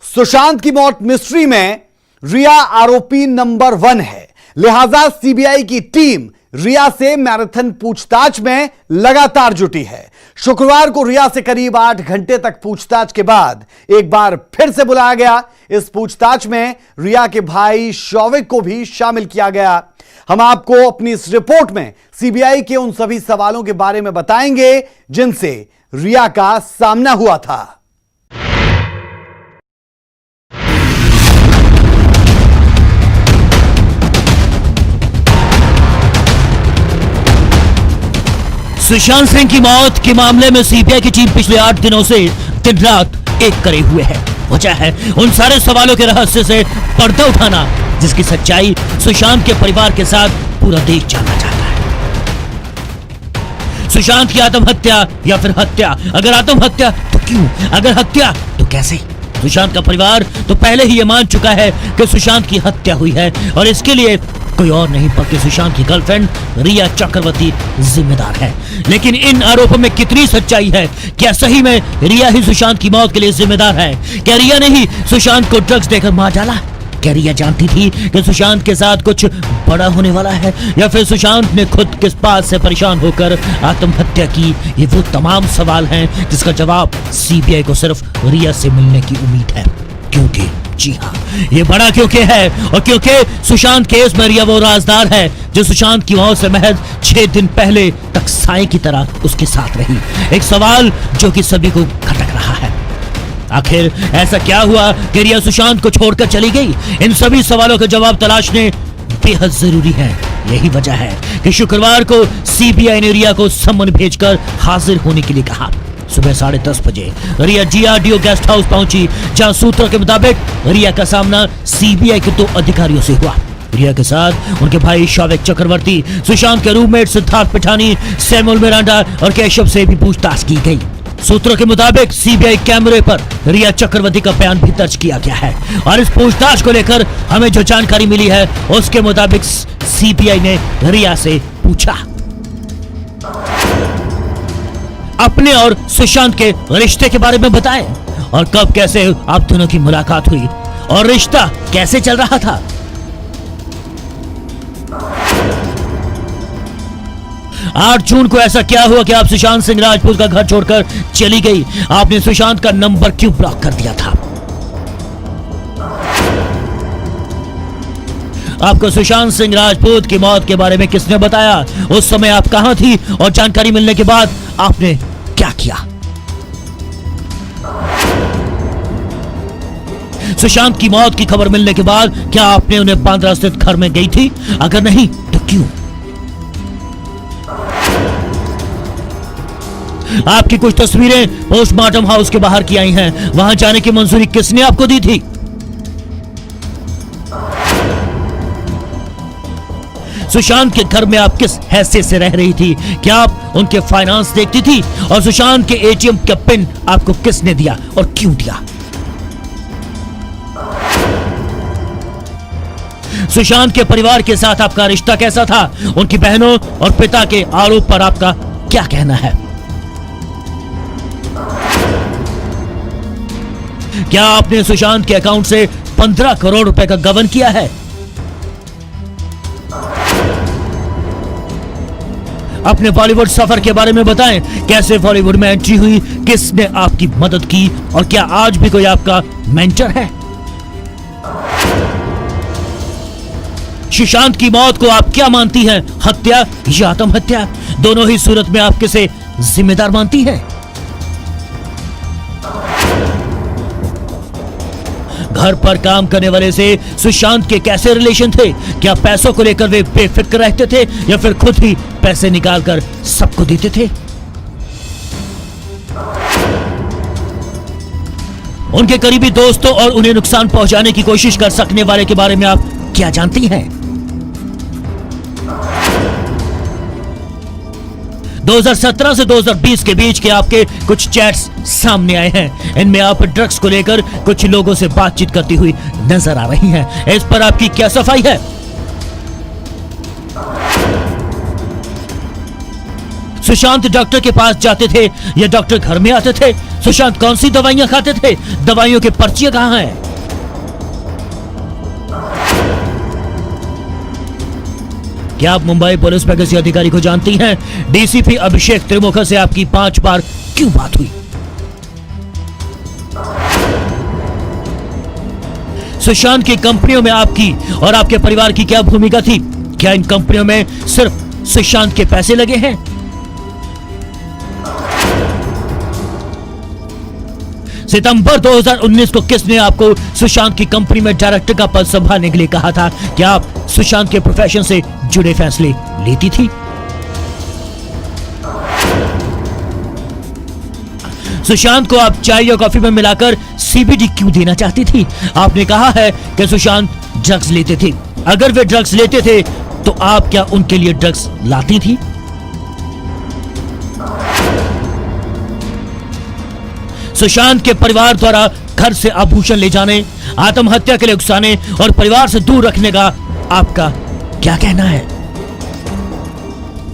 सुशांत की मौत मिस्ट्री में रिया आरोपी नंबर 1 है, लिहाजा सीबीआई की टीम रिया से मैराथन पूछताछ में लगातार जुटी है। शुक्रवार को रिया से करीब 8 घंटे तक पूछताछ के बाद एक बार फिर से बुलाया गया। इस पूछताछ में रिया के भाई शौविक को भी शामिल किया गया। हम आपको अपनी इस रिपोर्ट में सीबीआई के उन सभी सवालों के बारे में बताएंगे जिनसे रिया का सामना हुआ था। सुशांत सिंह की मौत के मामले में सीबीआई की टीम पिछले 8 दिनों से दिन रात एक करे हुए है। वजह है उन सारे सवालों के रहस्य से पर्दा उठाना जिसकी सच्चाई सुशांत के परिवार के साथ पूरा देश जानना चाहता है। सुशांत की आत्महत्या या फिर हत्या? अगर आत्महत्या तो क्यों? अगर हत्या तो कैसे? सुशांत का परिवार तो पहले ही ये मान चुका है कि सुशांत की हत्या हुई है और इसके लिए कोई और नहीं बल्कि सुशांत की गर्लफ्रेंड रिया चक्रवर्ती जिम्मेदार है। लेकिन इन आरोपों में कितनी सच्चाई है? क्या सही में रिया ही सुशांत की मौत के लिए जिम्मेदार है? क्या रिया ने ही सुशांत को ड्रग्स देकर मार डाला? क्या रिया जानती थी कि सुशांत के साथ कुछ बड़ा होने वाला है, या फिर सुशांत ने खुद किस बात से परेशान होकर आत्महत्या की? ये वो तमाम सवाल हैं जिसका जवाब सीबीआई को सिर्फ रिया से मिलने की उम्मीद है। क्योंकि जी हाँ, ये बड़ा क्योंकि है और क्योंकि सुशांत केस में रिया वो राजदार है जो सुशांत की मौत से महज 6 दिन पहले तक साए की तरह उसके साथ रही। एक सवाल जो कि सभी को खटक रहा है, आखिर ऐसा क्या हुआ कि रिया सुशांत को छोड़कर चली गई? इन सभी सवालों का जवाब तलाशने बेहद जरूरी है। यही वजह है कि शुक्रवार को सीबीआई ने रिया को सम्मन भेजकर हाजिर होने के लिए कहा। सुबह 10:30 बजे रिया जीआरडीओ गेस्ट हाउस पहुंची, जहां सूत्रों के मुताबिक रिया का सामना सीबीआई के 2 अधिकारियों से हुआ। रिया के साथ उनके भाई शौविक चक्रवर्ती, सुशांत के roommate Siddharth Pithani, Samuel Miranda और केशव से भी पूछताछ की गई। सूत्रों के मुताबिक सीबीआई कैमरे पर रिया चक्रवर्ती का बयान भी दर्ज किया गया है और इस पूछताछ को लेकर हमें जो जानकारी मिली है उसके मुताबिक सीबीआई ने रिया से पूछा अपने और सुशांत के रिश्ते के बारे में बताएं और कब कैसे आप दोनों की मुलाकात हुई और रिश्ता कैसे चल रहा था। 8 जून को ऐसा क्या हुआ कि आप सुशांत सिंह राजपूत का घर छोड़कर चली गई? आपने सुशांत का नंबर क्यों ब्लॉक कर दिया था? आपको सुशांत सिंह राजपूत की मौत के बारे में किसने बताया? उस समय आप कहां थी और जानकारी मिलने के बाद आपने क्या किया? सुशांत की मौत की खबर मिलने के बाद क्या आपने उन्हें बांद्रा स्थित घर में गई थी? अगर नहीं तो क्यों? आपकी कुछ तस्वीरें पोस्टमार्टम हाउस के बाहर की आई हैं, वहां जाने की मंजूरी किसने आपको दी थी? सुशांत के घर में आप किस हैसियत से रह रही थी? क्या आप उनके फाइनेंस देखती थी? और सुशांत के एटीएम का पिन आपको किसने दिया और क्यों दिया? सुशांत के परिवार के साथ आपका रिश्ता कैसा था? उनकी बहनों और पिता के आरोप पर आपका क्या कहना है? क्या आपने सुशांत के अकाउंट से 15 करोड़ रुपए का गबन किया है? अपने बॉलीवुड सफर के बारे में बताएं। कैसे बॉलीवुड में एंट्री हुई? किसने आपकी मदद की? और क्या आज भी कोई आपका मेंटर है? सुशांत की मौत को आप क्या मानती हैं? हत्या या आत्महत्या? दोनों ही सूरत में आप किसे जिम्मेदार मानती हैं? घर पर काम करने वाले से सुशांत के कैसे रिलेशन थे? क्या पैसों को लेकर वे बेफिक्र रहते थे या फिर खुद ही पैसे निकालकर सबको देते थे? उनके करीबी दोस्तों और उन्हें नुकसान पहुंचाने की कोशिश कर सकने वाले के बारे में आप क्या जानती हैं? 2017 से 2020 के बीच के आपके कुछ चैट्स सामने आए हैं। इनमें आप ड्रग्स को लेकर कुछ लोगों से बातचीत करती हुई नजर आ रही हैं। इस पर आपकी क्या सफाई है? सुशांत डॉक्टर के पास जाते थे या डॉक्टर घर में आते थे? सुशांत कौन सी दवाइयां खाते थे? दवाइयों के पर्चियां कहां हैं? क्या आप मुंबई पुलिस में किसी अधिकारी को जानती हैं? डीसीपी अभिषेक त्रिमुखा से आपकी 5 बार क्यों बात हुई? सुशांत की कंपनियों में आपकी और आपके परिवार की क्या भूमिका थी? क्या इन कंपनियों में सिर्फ सुशांत के पैसे लगे हैं? सितंबर 2019 को किसने आपको सुशांत की कंपनी में डायरेक्टर का पद संभालने के लिए कहा था? क्या आप सुशांत के प्रोफेशन से जुड़े फैसले लेती थी? सुशांत को आप चाय या कॉफी में मिलाकर सीबीडी क्यों देना चाहती थी? आपने कहा है कि सुशांत ड्रग्स लेते थे। अगर वे ड्रग्स लेते थे तो आप क्या उनके लिए ड्रग्स लाती थी? सुशांत के परिवार द्वारा घर से आभूषण ले जाने, आत्महत्या के लिए उकसाने और परिवार से दूर रखने का आपका क्या कहना है?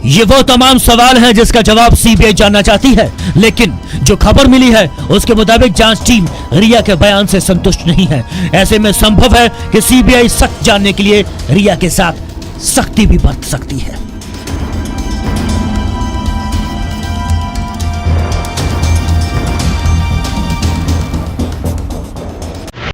ये वो तमाम सवाल हैं जिसका जवाब सीबीआई जानना चाहती है, लेकिन जो खबर मिली है उसके मुताबिक जांच टीम रिया के बयान से संतुष्ट नहीं है। ऐसे में संभव है कि सीबीआई सच जानने के लिए रिया के साथ सख्ती भी बरत सकती है।